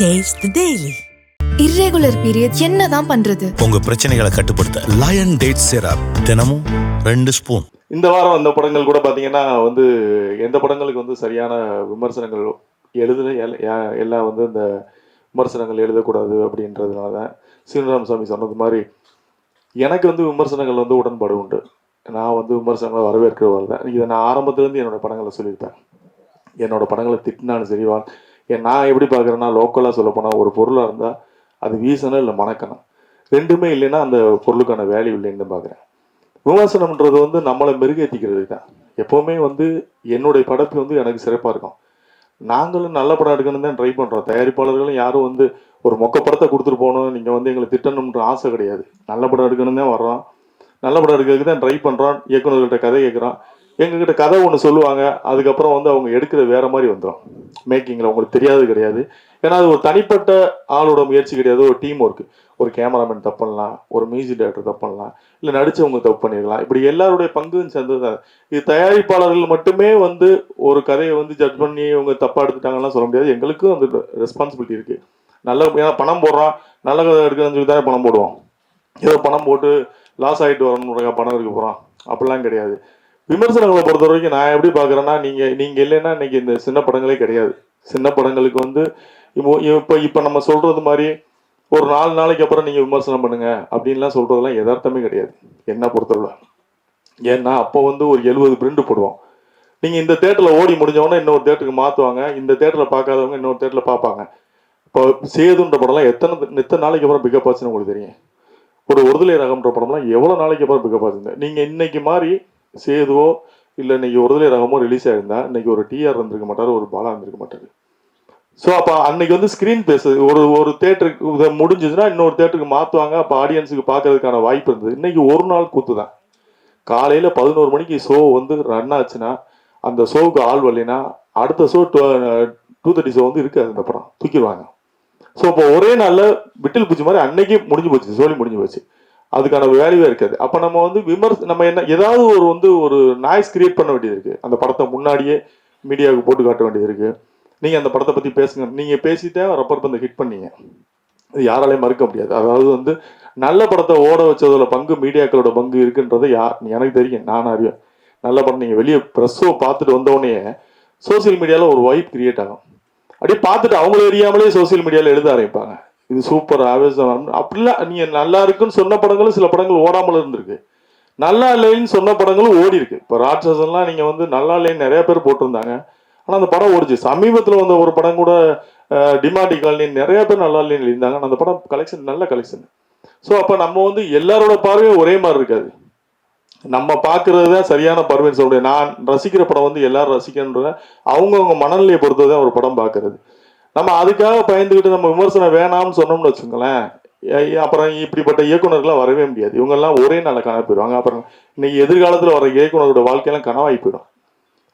Taste the Daily. irregular periods என்னதான் பண்றது? உங்க பிரச்சனைகளை கட்டுப்படுத்த லயன் டேட் சிரப் தினமும் 2 ஸ்பூன். இந்த வாரம் அந்த படங்கள் கூட பார்த்தீங்கன்னா எந்த படங்களுக்கு சரியான விமர்சனங்கள் எழுதுன எல்லாம் இந்த விமர்சனங்கள் எழுதக்கூடாது அப்படின்றதுனால தான் சீனிவாசன் சொன்னது மாதிரி எனக்கு விமர்சனங்கள் உடன்பாடு உண்டு. நான் விமர்சனங்களை வரவேற்கிறவர் தான். இதை நான் ஆரம்பத்துலேருந்து என்னோட படங்களை சொல்லியிருப்பேன். என்னோட படங்களை திட்டினாலும் சரி, நான் எப்படி பார்க்குறேன்னா, லோக்கலாக சொல்லப்போனால் ஒரு பொருளாக இருந்தால் அது வீசணும் இல்லை மணக்கணும், ரெண்டுமே இல்லைன்னா அந்த பொருளுக்கான வேல்யூ இல்லைன்னு பார்க்குறேன். விமர்சனம்ன்றது நம்மளை மெருகேற்றிக்கிறது தான். எப்போவுமே என்னுடைய படப்பு எனக்கு சிறப்பாக இருக்கும். நாங்களும் நல்ல படம் எடுக்கணும்னு தான் ட்ரை பண்ணுறோம். தயாரிப்பாளர்களும் யாரும் ஒரு மொக்க படத்தை கொடுத்துட்டு போகணும், நீங்கள் எங்களை திட்டணுன்ற ஆசை கிடையாது. நல்ல படம் எடுக்கணும் தான் வர்றோம். நல்ல படம் எடுக்கிறதுக்கு தான் ட்ரை பண்ணுறோம். இயக்குநர்கள்ட்ட கதை கேட்குறோம். எங்ககிட்ட கதை ஒன்று சொல்லுவாங்க, அதுக்கப்புறம் அவங்க எடுக்கிற வேற மாதிரி வந்துடும். மேக்கிங்கில் உங்களுக்கு தெரியாது கிடையாது. ஏன்னா அது ஒரு தனிப்பட்ட ஆளோட முயற்சி கிடையாது, ஒரு டீம் ஒர்க்கு. ஒரு கேமராமேன் தப்பு பண்ணலாம், ஒரு மியூசிக் டைரக்டர் தப்பு பண்ணலாம், இல்லை நடிச்சவங்க தப்பு பண்ணிடலாம். இப்படி எல்லாருடைய பங்கும் சேர்ந்தது. இது தயாரிப்பாளர்கள் மட்டுமே ஒரு கதையை ஜட்ஜ் பண்ணி இவங்க தப்பாக எடுத்துட்டாங்கலாம் சொல்ல முடியாது. எங்களுக்கும் அந்த ரெஸ்பான்சிபிலிட்டி இருக்குது. ஏன்னா பணம் போடுறோம், நல்ல கதை எடுக்கணும்னு சொல்லி தானே பணம் போடுவோம். ஏதோ பணம் போட்டு லாஸ் ஆகிட்டு வரணுன்ற பணம் இருக்க போகிறோம் அப்படிலாம் கிடையாது. விமர்சனங்களை பொறுத்த வரைக்கும் நான் எப்படி பார்க்குறேன்னா, நீங்கள் இல்லைன்னா இன்னைக்கு இந்த சின்ன படங்களே கிடையாது. சின்ன படங்களுக்கு இப்போ நம்ம சொல்கிறது மாதிரி ஒரு 4 நாளைக்கு அப்புறம் நீங்கள் விமர்சனம் பண்ணுங்க அப்படின்லாம் சொல்கிறதுலாம் யதார்த்தமே கிடையாது என்ன பொறுத்தவரை. ஏன்னா அப்போ ஒரு 70 பிரிண்ட் போடுவோம். நீங்கள் இந்த தேட்டரில் ஓடி முடிஞ்சவொன்னே இன்னொரு தேட்டருக்கு மாற்றுவாங்க. இந்த தேட்டரில் பார்க்காதவங்க இன்னொரு தேட்டரில் பார்ப்பாங்க. இப்போ சேதுன்ற படம்லாம் எத்தனை நாளைக்கு அப்புறம் பிக்கப் ஆச்சுன்னு உங்களுக்கு தெரியும். ஒரு ஒருதலை ரகம்ன்ற படம்லாம் எவ்வளோ நாளைக்கு அப்புறம் பிக்கப் ஆச்சுங்க. நீங்கள் இன்னைக்கு மாதிரி சேதுவோ இல்லை இன்னைக்கு ஒருதலை ரகமோ ரிலீஸ் ஆயிருந்தா இன்னைக்கு ஒரு டிஆர் இருந்திருக்க மாட்டார், ஒரு பாலா இருந்திருக்க மாட்டாரு. ஸோ அப்போ அன்னைக்கு ஸ்க்ரீன் பேஸ் ஒரு தேட்டருக்கு முடிஞ்சதுன்னா இன்னொரு தேட்டருக்கு மாற்றுவாங்க. அப்போ ஆடியன்ஸுக்கு பார்க்கறதுக்கான வாய்ப்பு இருந்தது. இன்னைக்கு ஒரு நாள் கூத்து தான். காலையில் 11 மணிக்கு ஷோ ரன் ஆச்சுன்னா அந்த ஷோவுக்கு ஆள் வரலைன்னா அடுத்த ஷோ 2:30 ஷோ இருக்காது. அந்த படம் தூக்கிடுவாங்க. ஸோ இப்போ ஒரே நாளில் விட்டில் பூச்சி மாதிரி அன்னைக்கு முடிஞ்சு போச்சு, சோழி முடிஞ்சு போச்சு. அதுக்கான வேல்யூவே இருக்காது. அப்போ நம்ம நம்ம என்ன ஏதாவது ஒரு நாய்ஸ் கிரியேட் பண்ண வேண்டியது இருக்குது. அந்த படத்தை முன்னாடியே மீடியாவுக்கு போட்டு காட்ட வேண்டியது இருக்குது. நீங்கள் அந்த படத்தை பற்றி பேசுங்க. நீங்கள் பேசிட்டே ரப்பர் பந்தை ஹிட் பண்ணீங்க, இது யாராலையும் மறுக்க முடியாது. அதாவது நல்ல படத்தை ஓட வச்சதோட பங்கு மீடியாக்களோட பங்கு இருக்குன்றது எனக்கு தெரியும், நான் அறிவேன். நல்ல படம் நீங்கள் வெளியே ப்ரெஸ்ஸோ பார்த்துட்டு வந்தோடனே சோசியல் மீடியாவில் ஒரு வைப் கிரியேட் ஆகும். அப்படியே பார்த்துட்டு அவங்கள எரியாமலே சோசியல் மீடியாவில் எழுத ஆரம்பிப்பாங்க, இது சூப்பர் ஆவேசம் அப்படிலாம். நீங்கள் நல்லா இருக்குன்னு சொன்ன படங்களும் சில படங்கள் ஓடாமல் இருந்திருக்கு. நல்லா இல்லைன்னு சொன்ன படங்களும் ஓடி இருக்கு. இப்போ ராட்சசன்லாம் நீங்கள் நல்லா இல்லைன்னு நிறைய பேர் போட்டிருந்தாங்க, ஆனால் அந்த படம் ஓடிச்சு. சமீபத்தில் ஒரு படம் கூட டிமாண்டி காலனின்னு நிறைய பேர் நல்லா இல்லைன்னு இருந்தாங்க. அந்த படம் கலெக்ஷன் நல்ல கலெக்ஷன். ஸோ அப்போ நம்ம எல்லாரோட பார்வையும் ஒரே மாதிரி இருக்காது. நம்ம பார்க்கறது தான் சரியான பார்வைன்னு சொல்ல முடியாது. நான் ரசிக்கிற படம் எல்லாரும் ரசிக்கணுன்றத அவங்கவுங்க மனநிலையை பொறுத்து தான் ஒரு படம் பார்க்கறது. நம்ம அதுக்காக பயந்துக்கிட்டு நம்ம விமர்சனம் வேணாம்னு சொன்னோம்னு வச்சுக்கோங்களேன், அப்புறம் இப்படிப்பட்ட இயக்குநர்கள்லாம் வரவே முடியாது. இவங்கெல்லாம் ஒரே நாளில் கனவு போயிடுவாங்க. அப்புறம் இன்னைக்கு எதிர்காலத்தில் வர இயக்குநரோட வாழ்க்கையெல்லாம் கனவாகி போயிடும்.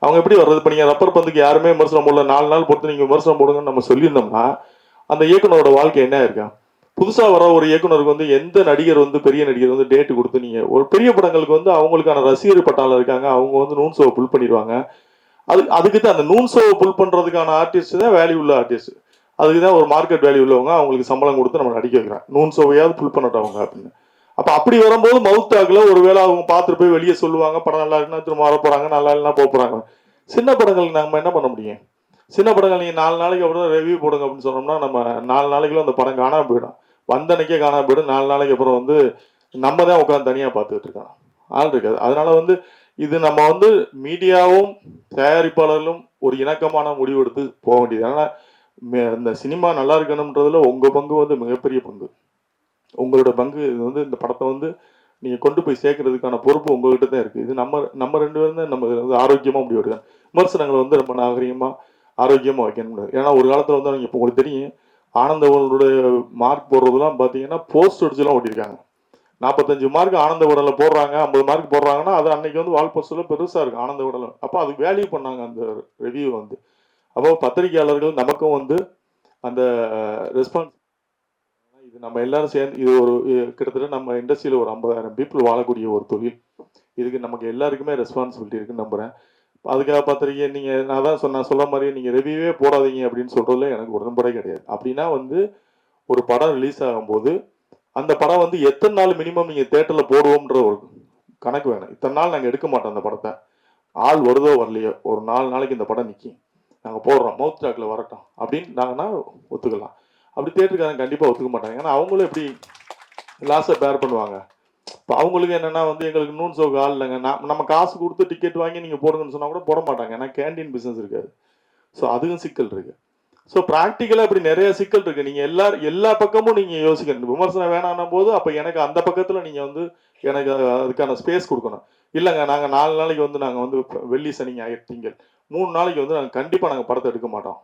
அவங்க எப்படி வர்றது? இப்போ நீங்கள் ரப்பர் பந்துக்கு யாருமே விமர்சனம் போடல, 4 நாள் பொறுத்து நீங்கள் விமர்சனம் போடுங்கன்னு நம்ம சொல்லியிருந்தோம்னா அந்த இயக்குனரோட வாழ்க்கை என்ன இருக்கா? புதுசாக வர ஒரு இயக்குனருக்கு எந்த நடிகர் பெரிய நடிகர் டேட்டு கொடுத்து நீங்கள் ஒரு பெரிய படங்களுக்கு அவங்களுக்கான ரசிகர் பட்டாளம் இருக்காங்க, அவங்க நூன் ஷோவை புல் பண்ணிடுவாங்க. அதுக்கு தான் அந்த நூன் ஷோவை புல் பண்ணுறதுக்கான ஆர்டிஸ்ட் தான் வேல்யூ உள்ள ஆர்டிஸ்ட். அதுக்கு தான் ஒரு மார்க்கெட் வேல்யூ உள்ளவங்க, அவங்களுக்கு சம்பளம் கொடுத்து நம்ம நடிக்க வைக்கிறோம். நூன் ஷோவையாவது புல் பண்ணட்டும் அவங்க அப்படின்னு. அப்போ அப்படி வரும்போது மவுத்தாக்கில் ஒரு வேளை அவங்க பார்த்துட்டு போய் வெளியே சொல்லுவாங்க, படம் நல்லா இருக்குன்னா திரும்ப வர போகிறாங்க, நல்லா இல்லைன்னா போக போகிறாங்க. சின்ன படங்களுக்கு நம்ம என்ன பண்ண முடியும்? சின்ன படங்கள் நீங்கள் 4 நாளைக்கு அப்புறம் ரிவ்யூ போடுங்க அப்படின்னு சொன்னோம்னா நம்ம 4 நாளைக்குள்ள அந்த படம் காணாமல் போயிடும். வந்தன்னைக்கே காணாமல் போயிடும். 4 நாளைக்கு அப்புறம் நம்ம தான் உட்காந்து தனியாக பார்த்துக்கிட்டு இருக்கோம், ஆள் இருக்காது. அதனால இது நம்ம மீடியாவும் தயாரிப்பாளர்களும் ஒரு இணக்கமான முடிவு எடுத்து போக வேண்டியது. அதனால் இந்த சினிமா நல்லா இருக்கணுன்றதுல உங்கள் பங்கு மிகப்பெரிய பங்கு. உங்களோட பங்கு இது இந்த படத்தை நீங்கள் கொண்டு போய் சேர்க்கறதுக்கான பொறுப்பு உங்கள்கிட்ட தான் இருக்குது. இது நம்ம 2 பேரும் தான் நம்ம ஆரோக்கியமாக முடிவு எடுக்கணும். விமர்சனங்களை நம்ம நாகரிகமாக ஆரோக்கியமாக வைக்கணும். ஏன்னா ஒரு காலத்தில் நீங்கள் இப்போ உங்களுக்கு தெரியும், ஆனந்தவனுடைய மார்க் போடுறதுலாம் பார்த்தீங்கன்னா போஸ்ட் அடிச்சுலாம் ஓட்டியிருக்காங்க. 45 மார்க் ஆனந்த விடலில் போடுறாங்க, 50 மார்க் போடுறாங்கன்னா அது அன்னைக்கு வால் போஸ்டில் பெருசாக இருக்குது ஆனந்த விடலை. அப்போ அது வேல்யூ பண்ணாங்க அந்த ரிவ்யூ. அப்போ பத்திரிகையாளர்கள் நமக்கும் அந்த ரெஸ்பான்ஸ். இது நம்ம எல்லாரும் சேர்ந்து இது ஒரு கிட்டத்தட்ட நம்ம இண்டஸ்ட்ரியில் ஒரு 50,000 பீப்புள் வாழக்கூடிய ஒரு தொழில். இதுக்கு நமக்கு எல்லாருக்குமே ரெஸ்பான்சிபிலிட்டி இருக்குன்னு நம்புகிறேன். அதுக்காக பார்த்துருக்கீங்க நீங்கள், நான் தான் சொல்ல மாதிரி நீங்கள் ரிவ்யூவே போடாதீங்க அப்படின்னு சொல்கிறதுல எனக்கு உடன்படே கிடையாது. அப்படின்னா வந்து ஒரு படம் ரிலீஸ் ஆகும்போது அந்த படம் வந்து எத்தனை நாள் மினிமம் நீங்கள் தேட்டரில் போடுவோம்ன்ற ஒரு கணக்கு வேணும். இத்தனை நாள் நாங்கள் எடுக்க மாட்டோம் அந்த படத்தை, ஆள் வருதோ வரலையோ ஒரு 4 நாளைக்கு இந்த படம் நிற்கும், நாங்கள் போடுறோம், மவுத் டாக்கில் வரட்டும் அப்படின்னு நாங்கன்னா ஒத்துக்கலாம். அப்படி தேட்டருக்காரங்க கண்டிப்பாக ஒத்துக்க மாட்டாங்க. ஏன்னா அவங்களும் எப்படி லாஸை பேர் பண்ணுவாங்க. இப்போ அவங்களுக்கு என்னென்னா வந்து எங்களுக்கு நூன் சோக்கு ஆள் இல்லைங்க, நம்ம காசு கொடுத்து டிக்கெட் வாங்கி நீங்கள் போடுங்கன்னு சொன்னால் கூட போட மாட்டாங்க. ஏன்னா கேண்டீன் பிஸ்னஸ் இருக்காது. ஸோ அதுவும் சிக்கல் இருக்குது. ஸோ ப்ராக்டிக்கலாக இப்படி நிறைய சிக்கல் இருக்குது. நீங்கள் எல்லா பக்கமும் நீங்கள் யோசிக்கணும். விமர்சனம் வேணான்னும் போது அப்போ எனக்கு அந்த பக்கத்தில் நீங்கள் வந்து எனக்கு அதுக்கான ஸ்பேஸ் கொடுக்கணும். இல்லைங்க நாங்கள் 4 நாளைக்கு வந்து நாங்கள் வந்து வெள்ளி சனி ஞாயிறு திங்கள் 3 நாளைக்கு வந்து நாங்கள் கண்டிப்பாக நாங்கள் படத்தை எடுக்க மாட்டோம்.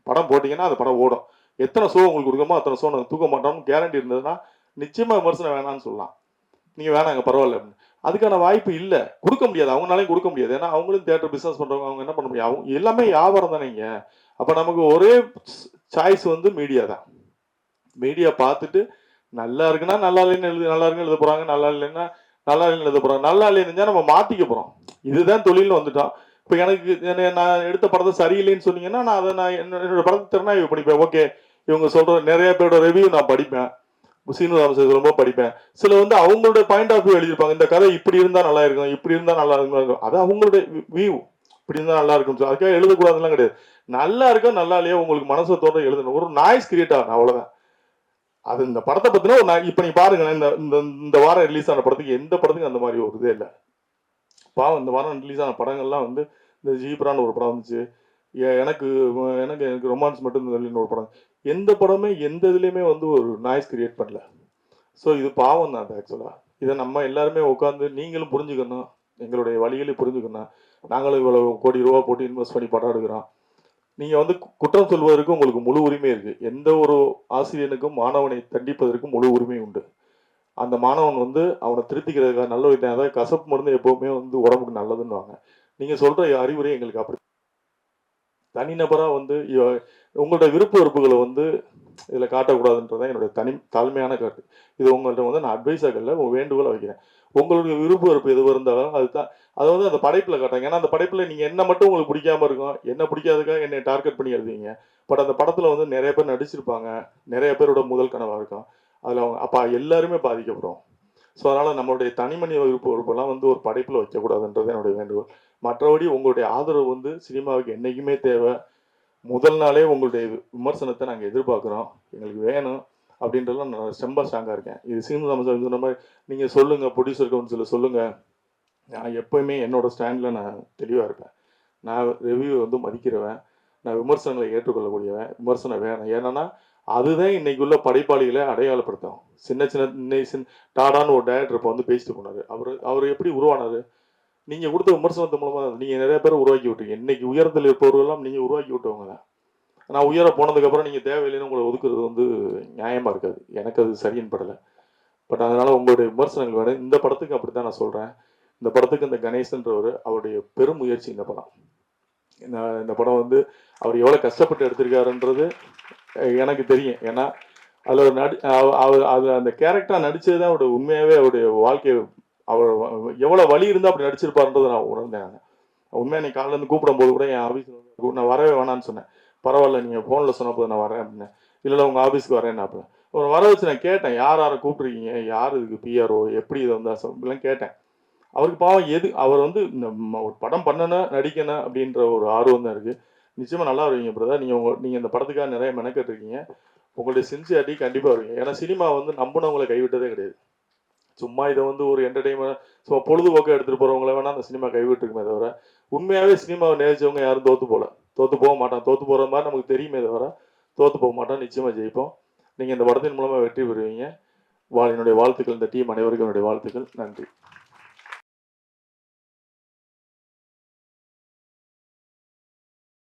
படம் போட்டிங்கன்னா அந்த படம் ஓடும். எத்தனை ஷோ உங்களுக்கு கொடுக்கமோ அத்தனை ஷோ நாங்கள் தூக்க மாட்டோம்னு கேரண்டி இருந்ததுன்னா நிச்சயமாக விமர்சனம் வேணான்னு சொல்லலாம். நீங்கள் வேணாங்க பரவாயில்ல அப்படின்னு. அதுக்கான வாய்ப்பு இல்லை, கொடுக்க முடியாது, அவங்களாலையும் கொடுக்க முடியாது. ஏன்னா அவங்களும் தேட்டர் பிஸ்னஸ் பண்ணுறவங்க, அவங்க என்ன பண்ண முடியும், அவங்க எல்லாமே வியாபாரம் தானேங்க. அப்போ நமக்கு ஒரே சாய்ஸ் வந்து மீடியா தான். மீடியா பார்த்துட்டு நல்லா இருக்குன்னா நல்லா இல்லைன்னு நல்லா இருக்குன்னு எழுத போகிறாங்க, நல்லா இல்லைன்னா நல்லா இல்லைன்னு எழுத போகிறாங்க. நல்லா இல்லைன்னு நம்ம மாற்றிக்க போகிறோம். இதுதான் தொழில்னு வந்துட்டோம். இப்போ எனக்கு நான் எடுத்த படத்தை சரியில்லைன்னு சொன்னீங்கன்னா நான் அதை என்னோட படத்தை திறனாய்வு படிப்பேன். ஓகே இவங்க சொல்கிற நிறைய பேரோட ரிவ்யூ நான் படிப்பேன், சீனு ராமசாமி ரொம்ப படிப்பேன். சில வந்து அவங்களோட பாயிண்ட் ஆஃப் வியூ எழுதியிருப்பாங்க, இந்த கதை இப்படி இருந்தால் நல்லா இருக்கும், இப்படி இருந்தால் நல்லா இருக்கும், அது அவங்களுடைய வியூ, இப்படி இருந்தால் நல்லா இருக்கும். அதுக்காக எழுதக்கூடாதுலாம் கிடையாது. நல்லா இருக்கா நல்லா இல்லையா உங்களுக்கு மனசை தோன்ற எழுதணும். ஒரு நாய்ஸ் கிரியேட் ஆகணும், அவ்வளோதான். அது இந்த படத்தை பற்றின ஒரு இப்போ நீ பாருங்களேன், இந்த வாரம் ரிலீஸ் ஆன படத்துக்கு எந்த படத்துக்கும் அந்த மாதிரி ஒரு இதே இல்லை. பாவம் இந்த வாரம் ரிலீஸ் ஆன படங்கள்லாம் வந்து இந்த ஜீப்ரான்னு ஒரு படம் வந்துச்சு, எனக்கு எனக்கு எனக்கு ரொமான்ஸ் மட்டும் இந்த ஒரு படம், எந்த படமே எந்த இதுலேயுமே வந்து ஒரு நாய்ஸ் கிரியேட் பண்ணல. ஸோ இது பாவம் தான் அது ஆக்சுவலாக. இதை நம்ம எல்லாருமே உட்காந்து நீங்களும் புரிஞ்சுக்கணும், எங்களுடைய வழிகளையும் புரிஞ்சுக்கணும். நாங்களும் இவ்வளோ கோடி ரூபா போட்டு இன்வெஸ்ட் பண்ணி படம் எடுக்கிறோம். நீங்கள் வந்து குற்றம் சொல்வதற்கு உங்களுக்கு முழு உரிமை இருக்குது. எந்த ஒரு ஆசிரியனுக்கும் மாணவனை தண்டிப்பதற்கும் முழு உரிமை உண்டு. அந்த மாணவன் வந்து அவனை திருத்திக்கிறதுக்காக நல்ல விதம், அதாவது கசப்பு மருந்து எப்போவுமே வந்து உடம்புக்கு நல்லதுன்னு வாங்க. நீங்கள் சொல்கிற அறிவுரை எங்களுக்கு அப்படி தனிநபராக வந்து உங்களோட விருப்ப வெறுப்புகளை வந்து இதில் காட்டக்கூடாதுன்றதான் என்னுடைய தாழ்மையான கருத்து. இது உங்கள்கிட்ட வந்து நான் அட்வைஸாக இல்லை, உங்கள் வேண்டுகோளை வைக்கிறேன். உங்களுடைய விருப்ப வெறுப்பு எது இருந்தாலும் அதுதான் அதை வந்து அந்த படைப்பில் காட்டாங்க. ஏன்னா அந்த படைப்பில் நீங்கள் என்ன மட்டும் உங்களுக்கு பிடிக்காம இருக்கும், என்ன பிடிக்காதுக்காக என்னை டார்கெட் பண்ணி எழுதுவீங்க. பட் அந்த படத்தில் வந்து நிறைய பேர் நடிச்சிருப்பாங்க, நிறைய பேரோட முதல் கனவாக இருக்கும். அதில் அவங்க அப்போ எல்லாருமே பாதிக்கப்படும். ஸோ அதனால் நம்மளுடைய தனிமனித விருப்ப வெறுப்பெல்லாம் வந்து ஒரு படைப்பில் வைக்கக்கூடாதுன்றது என்னுடைய வேண்டுகோள். மற்றபடி உங்களுடைய ஆதரவு வந்து சினிமாவுக்கு என்றைக்குமே தேவை. முதல் நாளே உங்களுடைய விமர்சனத்தை நாங்கள் எதிர்பார்க்குறோம், எங்களுக்கு வேணும் அப்படின்றதுலாம் நான் ரொம்ப ஸ்ட்ராங்காக இருக்கேன். இது சீனு ராமசாமி சொன்ன மாதிரி நீங்கள் சொல்லுங்கள், ப்ரொடியூசர் கவுன்சிலில் சொல்லுங்கள், நான் எப்போயுமே என்னோடய ஸ்டாண்டில் நான் தெளிவாக இருப்பேன். நான் ரிவ்யூ வந்து மதிக்கிறவன், நான் விமர்சனங்களை ஏற்றுக்கொள்ளக்கூடியவன். விமர்சனம் வேணும், ஏன்னா அதுதான் இன்னைக்குள்ள படைப்பாளிகளை அடையாளப்படுத்தும். சின்ன டாடான்னு ஒரு டைரக்டர் இப்போ வந்து பேசிட்டு போனார். அவர் எப்படி உருவானார்? நீங்கள் கொடுத்த விமர்சனத்து மூலமாக நீங்கள் நிறைய பேர் உருவாக்கி விட்டீங்க. இன்னைக்கு உயரத்தில் இருப்பவர்களெல்லாம் நீங்கள் உருவாக்கி விட்டவங்க தான். நான் உயர போனதுக்கப்புறம் நீங்கள் தேவையில்லைன்னு உங்களை ஒதுக்குறது வந்து நியாயமாக இருக்காது. எனக்கு அது சரின்னு படலை. பட் அதனால் உங்களுடைய விமர்சனங்கள் வேணும். இந்த படத்துக்கு அப்படி தான் நான் சொல்கிறேன். இந்த படத்துக்கு இந்த கணேசன்றவர் அவருடைய பெரும் முயற்சி. இந்த படம் இந்த படம் வந்து அவர் எவ்வளோ கஷ்டப்பட்டு எடுத்திருக்காருன்றது எனக்கு தெரியும். ஏன்னா அதில் அவர் அது அந்த கேரக்டராக நடித்தது தான் அவருடைய உண்மையாகவே அவருடைய வாழ்க்கையை, அவர் எவ்வளோ வழி இருந்தால் அப்படி நடிச்சிருப்பாருன்றதை நான் உணர்ந்தேன். உண்மையாக நீ காலையிலேருந்து கூப்பிடும்போது கூட என் ஆஃபீஸில் நான் வரவே வேணான்னு சொன்னேன். பரவாயில்ல நீங்கள் ஃபோனில் சொன்னப்போ நான் வரேன் அப்படின்னு. இல்லை உங்கள் ஆஃபீஸ்க்கு வரேன் அப்படின்னு ஒரு வர வச்சு நான் கேட்டேன், யாரை கூப்பிட்ருக்கீங்க, யார் இதுக்கு பிஆர்ஓ, எப்படி இதை வந்து அப்படிலாம் கேட்டேன். அவருக்கு பாவம் அவர் வந்து இந்த ஒரு படம் பண்ணணும் நடிக்கணும் அப்படின்ற ஒரு ஆர்வம் தான் இருக்குது. நிச்சயமாக நல்லா வருவீங்க பிரதர். நீங்கள் இந்த படத்துக்காக நிறைய மெனக்கெட்டுருக்கீங்க. உங்களுடைய சின்சியாரிட்டி கண்டிப்பாக வருவீங்க. ஏன்னா சினிமா வந்து நம்பினவங்களை கைவிட்டதே கிடையாது. சும்மா இதை வந்து ஒரு என்டர்டெயின்மெண்ட் சும்மா பொழுதுபோக்க எடுத்துகிட்டு போகிறவங்கள வேணால் அந்த சினிமா கைவிட்டுருக்குமே தவிர உண்மையாகவே சினிமாவை நேசிச்சவங்க யாரும் தோற்று போக மாட்டான். தோற்று போகிற மாதிரி நமக்கு தெரியுமே தவிர தோற்று போக மாட்டோம். நிச்சயமாக ஜெயிப்போம். நீங்கள் இந்த படத்தின் மூலமாக வெற்றி பெறுவீங்க. என்னுடைய வாழ்த்துக்கள். இந்த டீம் அனைவருக்கும் என்னுடைய வாழ்த்துக்கள். நன்றி.